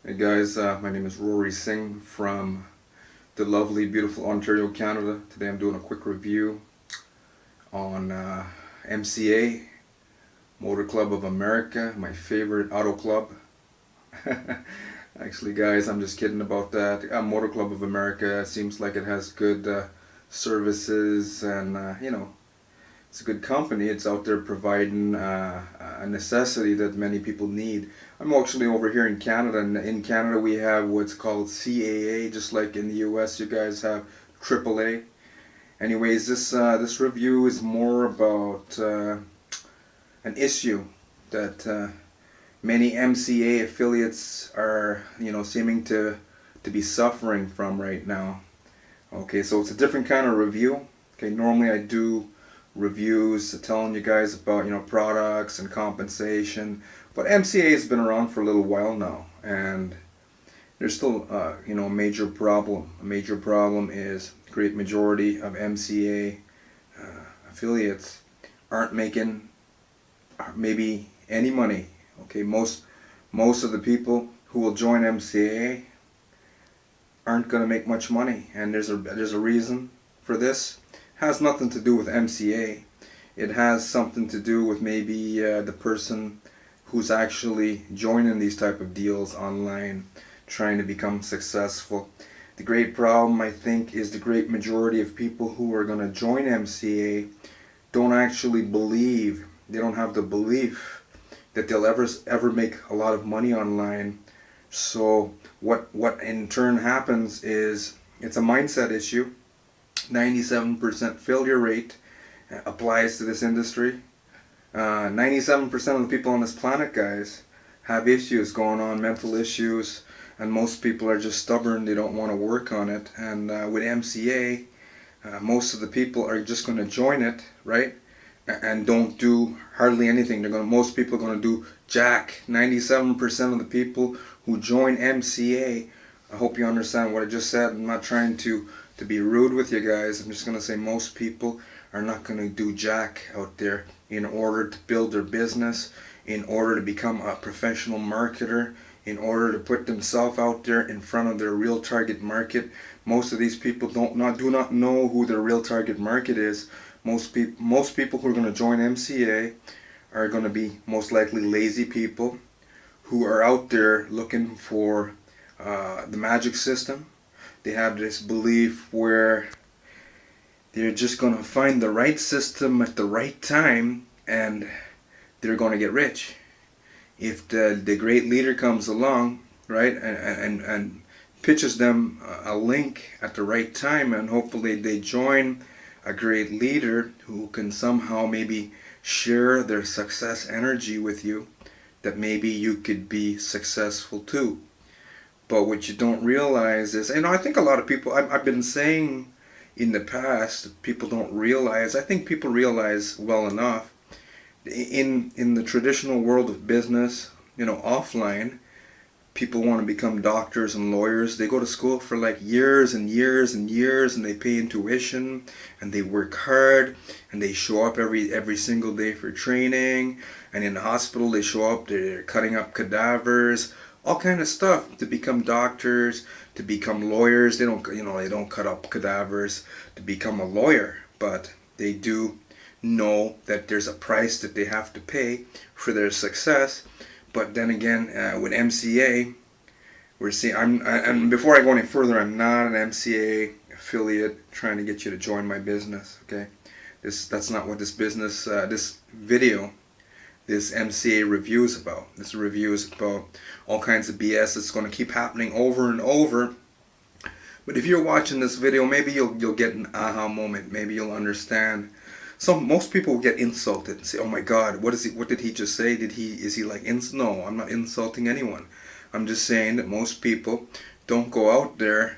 Hey guys, my name is Rory Singh from the lovely, beautiful Ontario, Canada. Today I'm doing a quick review on MCA, Motor Club of America, my favorite auto club. Actually guys, I'm just kidding about that. Motor Club of America seems like it has good services and it's a good company. It's out there providing a necessity that many people need. I'm actually over here in Canada, and in Canada we have what's called CAA, just like in the US you guys have AAA. Anyways, this review is more about an issue that many MCA affiliates are, seeming to be suffering from right now. Okay, so it's a different kind of review. Okay, normally I do reviews telling you guys about products and compensation, but MCA has been around for a little while now, and there's still a major problem. A major problem is the great majority of MCA affiliates aren't making maybe any money. Okay, most of the people who will join MCA aren't going to make much money, and there's a reason for this. Has nothing to do with MCA. It has something to do with maybe the person who's actually joining these type of deals online, trying to become successful. The great problem, I think, is the great majority of people who are going to join MCA don't actually believe, they don't have the belief that they'll ever make a lot of money online. So what in turn happens is it's a mindset issue. 97% failure rate applies to this industry. 97% of the people on this planet, guys, have issues going on, mental issues, and most people are just stubborn. They don't want to work on it. And with MCA, most of the people are just going to join it, right? And don't do hardly anything. Most people are going to do jack. 97% of the people who join MCA, I hope you understand what I just said. I'm not trying to be rude with you guys. I'm just going to say most people are not going to do jack out there in order to build their business, in order to become a professional marketer, in order to put themselves out there in front of their real target market. Most of these people do not know who their real target market is. Most people who are going to join MCA are going to be most likely lazy people who are out there looking for the magic system. They have this belief where they're just going to find the right system at the right time and they're going to get rich. If the great leader comes along, right, and pitches them a link at the right time, and hopefully they join a great leader who can somehow maybe share their success energy with you, that maybe you could be successful too. But what you don't realize is, and I think a lot of people, I've been saying in the past, people don't realize, I think people realize well enough, in the traditional world of business, offline, people want to become doctors and lawyers. They go to school for like years and years and years, and they pay in tuition, and they work hard, and they show up every single day for training, and in the hospital they show up, they're cutting up cadavers, all kind of stuff to become doctors, to become lawyers. They don't cut up cadavers to become a lawyer, but they do know that there's a price that they have to pay for their success. But then again, with MCA, we're seeing. And before I go any further, I'm not an MCA affiliate trying to get you to join my business. Okay, that's not what this video, this MCA review is about. This review is about all kinds of BS that's going to keep happening over and over. But if you're watching this video, maybe you'll get an aha moment. Maybe you'll understand. Most people get insulted and say, "Oh my God, what did he just say? Is he like No, I'm not insulting anyone. I'm just saying that most people don't go out there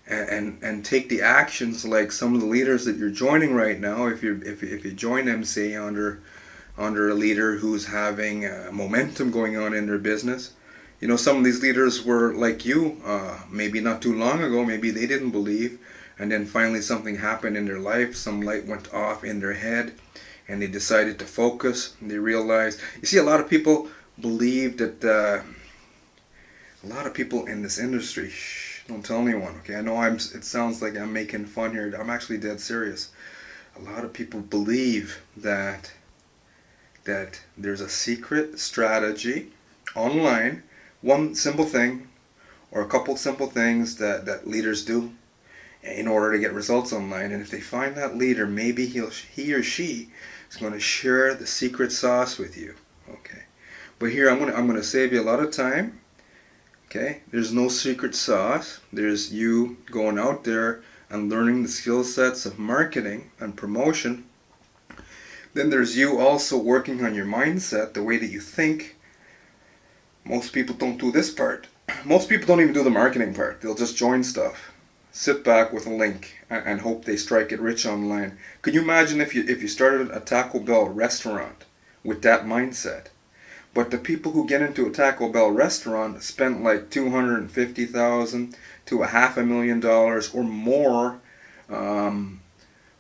and take the actions like some of the leaders that you're joining right now. If you join MCA under a leader who's having momentum going on in their business, some of these leaders were like you, maybe not too long ago. Maybe they didn't believe. And then finally something happened in their life, some light went off in their head, and they decided to focus, and they realized, you see, a lot of people believe that A lot of people in this industry, shh, don't tell anyone, okay? I know it sounds like I'm making fun here. I'm actually dead serious. A lot of people believe that there's a secret strategy online, one simple thing or a couple simple things that leaders do in order to get results online. And if they find that leader, maybe he or she is going to share the secret sauce with you. Okay. But here I'm gonna save you a lot of time. Okay. There's no secret sauce. There's you going out there and learning the skill sets of marketing and promotion. Then there's you also working on your mindset, the way that you think. Most people don't do this part. Most people don't even do the marketing part. They'll just join stuff, sit back with a link, and hope they strike it rich online. Could you imagine if you started a Taco Bell restaurant with that mindset? But the people who get into a Taco Bell restaurant spend like $250,000 to $500,000 or more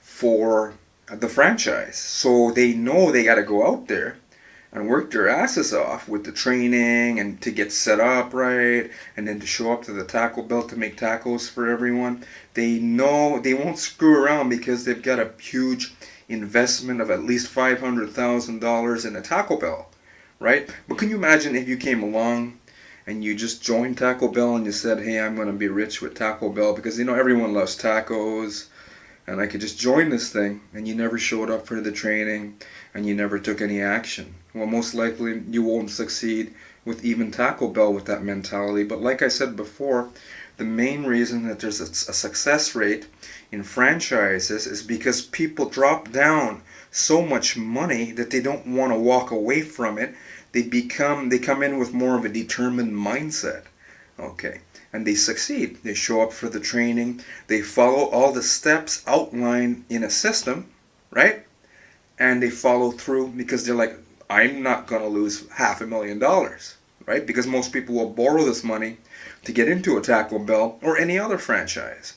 for the franchise. So they know they got to go out there and work their asses off with the training and to get set up right, and then to show up to the Taco Bell to make tacos for everyone. They know they won't screw around because they've got a huge investment of at least $500,000 in a Taco Bell, right? But can you imagine if you came along and you just joined Taco Bell and you said, hey, I'm going to be rich with Taco Bell because, everyone loves tacos and I could just join this thing, and you never showed up for the training and you never took any action. Well, most likely you won't succeed with even Taco Bell with that mentality. But like I said before, the main reason that there's a success rate in franchises is because people drop down so much money that they don't want to walk away from it. They come in with more of a determined mindset. Okay. And they succeed. They show up for the training. They follow all the steps outlined in a system, right? And they follow through because they're like, I'm not going to lose $500,000, right? Because most people will borrow this money to get into a Taco Bell or any other franchise.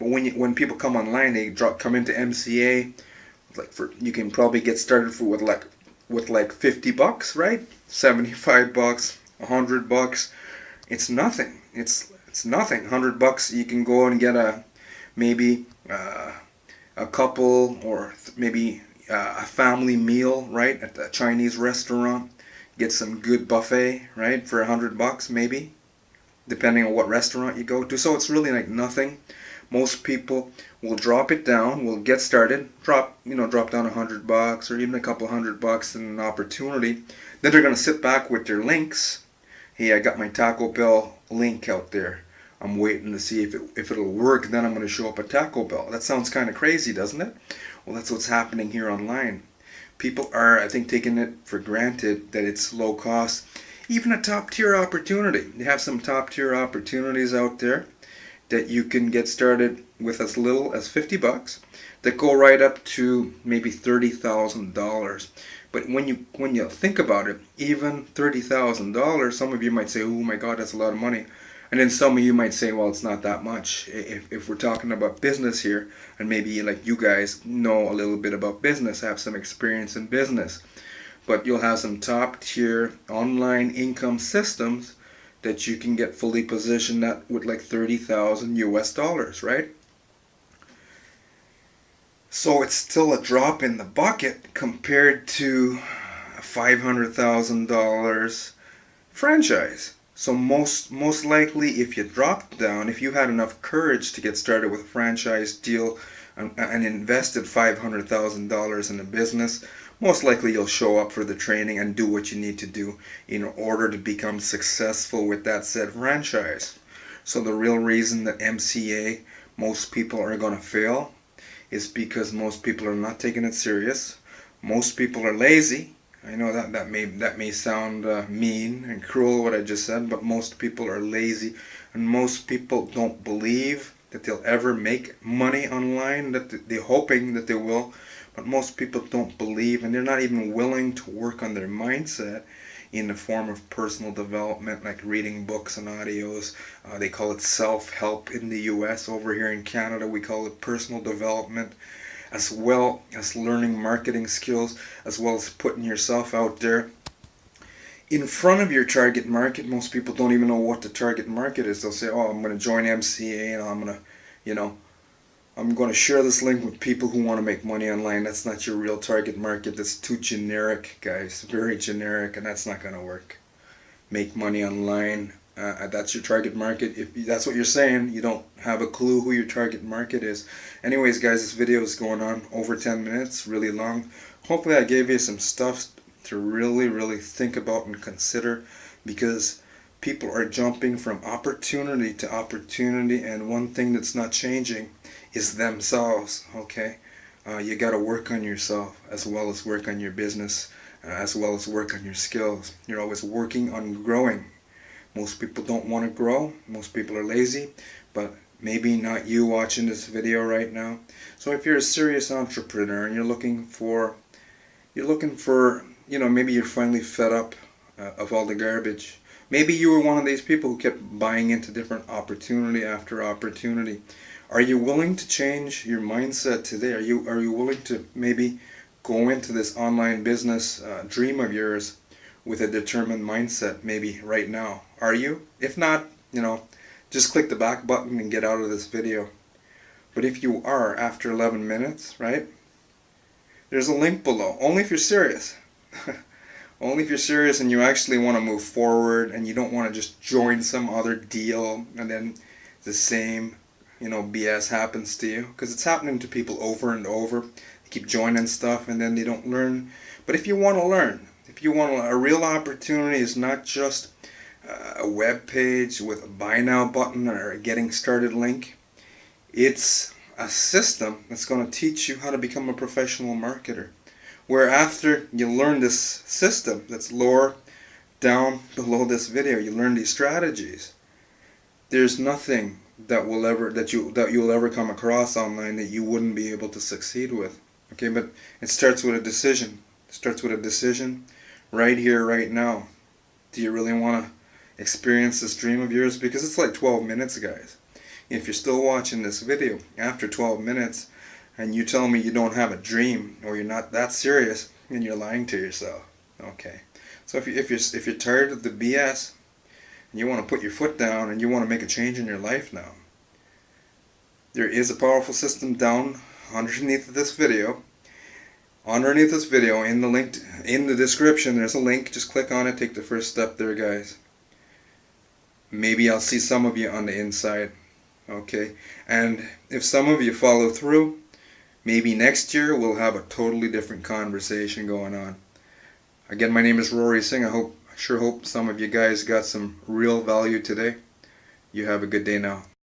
But when people come online, they come into MCA. You can probably get started with like $50, right? $75, $100. It's nothing. It's nothing. $100 you can go and get maybe a couple or maybe a family meal, right, at the Chinese restaurant. Get some good buffet, right, for $100 maybe, depending on what restaurant you go to. So it's really like nothing. Most people will drop it down, will get started, drop down $100 or even a couple $100 in an opportunity. Then they're gonna sit back with their links. Hey, I got my Taco Bell link out there. I'm waiting to see if it'll work. Then I'm going to show up at Taco Bell. That sounds kind of crazy, doesn't it? Well, that's what's happening here online. People are, I think, taking it for granted that it's low cost. Even a top tier opportunity. They have some top tier opportunities out there that you can get started with as little as $50 that go right up to maybe $30,000. But when you think about it, even $30,000, some of you might say, oh my God, that's a lot of money. And then some of you might say, well, it's not that much. If we're talking about business here, and maybe like you guys know a little bit about business, have some experience in business. But you'll have some top tier online income systems that you can get fully positioned at with like 30,000 US dollars, right? So it's still a drop in the bucket compared to a $500,000 franchise. So most likely, if you dropped down, if you had enough courage to get started with a franchise deal and invested $500,000 in a business, most likely you'll show up for the training and do what you need to do in order to become successful with that said franchise. So the real reason that MCA, most people are going to fail is because most people are not taking it serious. Most people are lazy. I know that may sound mean and cruel what I just said, but most people are lazy, and most people don't believe that they'll ever make money online. That they're hoping that they will, but most people don't believe, and they're not even willing to work on their mindset in the form of personal development, like reading books and audios. They call it self-help in the US. Over here in Canada, we call it personal development, as well as learning marketing skills, as well as putting yourself out there in front of your target market. Most people don't even know what the target market is. They'll say, oh, I'm going to join MCA and I'm going to, you know, I'm going to share this link with people who want to make money online. That's not your real target market. That's too generic, guys. Very generic, and that's not going to work. Make money online. That's your target market. If that's what you're saying, you don't have a clue who your target market is. Anyways, guys, this video is going on over 10 minutes, really long. Hopefully I gave you some stuff to really think about and consider, because people are jumping from opportunity to opportunity, and one thing that's not changing is themselves. Okay, you got to work on yourself as well as work on your business, as well as work on your skills. You're always working on growing. Most people don't want to grow. Most people are lazy, but maybe not you watching this video right now. So if you're a serious entrepreneur and you're looking for, you know, maybe you're finally fed up of all the garbage. Maybe you were one of these people who kept buying into different opportunity after opportunity. Are you willing to change your mindset today? Are you willing to maybe go into this online business dream of yours with a determined mindset, maybe right now? Are you? If not, you know, just click the back button and get out of this video. But if you are, after 11 minutes, right, there's a link below. Only if you're serious. Only if you're serious and you actually want to move forward and you don't want to just join some other deal and then the same, you know, BS happens to you. Because it's happening to people over and over. They keep joining stuff and then they don't learn. But if you want to learn, if you want a real opportunity, is not just a web page with a buy now button or a getting started link. It's a system that's going to teach you how to become a professional marketer. Where after you learn this system that's lower down below this video, you learn these strategies. There's nothing that you'll ever come across online that you wouldn't be able to succeed with. Okay, but it starts with a decision. It starts with a decision right here, right now. Do you really want to experience this dream of yours? Because it's like 12 minutes, guys. If you're still watching this video after 12 minutes and you tell me you don't have a dream or you're not that serious, then you're lying to yourself. Okay. So if you're tired of the BS and you want to put your foot down and you want to make a change in your life now, there is a powerful system down underneath this video. Underneath this video, in the link in the description, there's a link. Just click on it, take the first step there, guys. Maybe I'll see some of you on the inside. Okay, and if some of you follow through, maybe next year we'll have a totally different conversation going on. Again, my name is Rory Singh. I sure hope some of you guys got some real value today. You have a good day now.